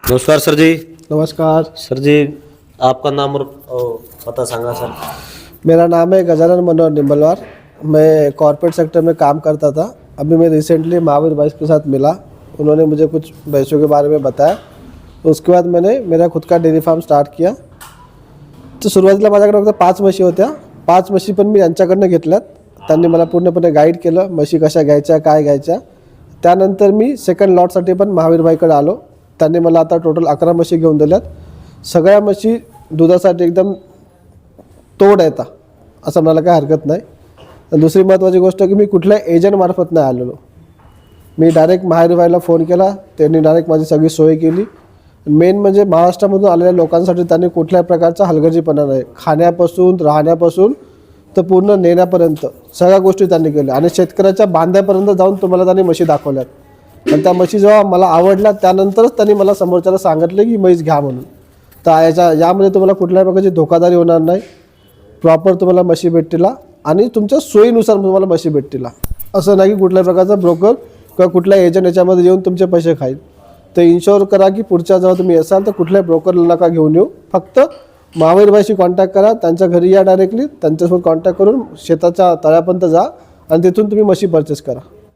नमस्कार सर जी। नमस्कार सर जी, आपका नाम और पता सांगा सर। मेरा नाम है गजानन मनोहर निंबलवार। मैं कॉर्पोरेट सेक्टर में काम करता था। अभी मैं रिसेंटली महावीर भाई के साथ मिला। उन्होंने मुझे कुछ भैंसों के बारे में बताया, तो उसके बाद मैंने मेरा खुद का डेअरी फार्म स्टार्ट किया। तर सुरुवातीला माझ्याकडे फक्त 5 म्हशी होत्या। 5 म्हशी पण मी यांच्याकडनं घेतल्यात। त्यांनी मला पूर्णपणे गाईड केलं, म्हशी कशा घ्यायच्या, काय घ्यायच्या। त्यानंतर मी सेकंड लॉटसाठी पण महावीर भाईकडे आलो। त्यांनी मला आता टोटल 11 म्हशी घेऊन दिल्यात। सगळ्या म्हशी दुधासाठी एकदम तोड येतात असं म्हणायला काही हरकत नाही। आणि दुसरी महत्त्वाची गोष्ट की मी कुठल्या एजंटमार्फत नाही आलेलो। मी डायरेक्ट महावीर भाईला फोन केला, त्यांनी डायरेक्ट माझी सगळी सोय केली। मेन म्हणजे महाराष्ट्रामधून आलेल्या लोकांसाठी त्यांनी कुठल्याही प्रकारचा हलगर्जीपणा नाही, खाण्यापासून राहण्यापासून तर पूर्ण नेण्यापर्यंत सगळ्या गोष्टी त्यांनी केल्या। आणि शेतकऱ्याच्या बांध्यापर्यंत जाऊन तुम्हाला त्यांनी म्हशी दाखवल्यात। आणि त्या म्हशी जेव्हा मला आवडल्या त्यानंतरच त्यांनी मला समोरच्याला सांगितलं की म्हैस घ्या म्हणून। तर यामध्ये तुम्हाला कुठल्याही प्रकारची धोकादारी होणार नाही। प्रॉपर तुम्हाला म्हशी भेटतील आणि तुमच्या सोयीनुसार तुम्हाला म्हशी भेटतील। असं नाही की कुठल्याही प्रकारचा ब्रोकर किंवा कुठल्या एजंट याच्यामध्ये येऊन तुमचे पैसे खाईल। तर इन्शुअर करा की पुढच्या जेव्हा तुम्ही असाल तर कुठल्याही ब्रोकरला नका घेऊन येऊ। फक्त महावीर भाईशी कॉन्टॅक्ट करा, त्यांच्या घरी या डायरेक्टली, त्यांच्यासोबत कॉन्टॅक्ट करून शेताच्या तळ्यापर्यंत जा आणि तिथून तुम्ही म्हशी परचेस करा।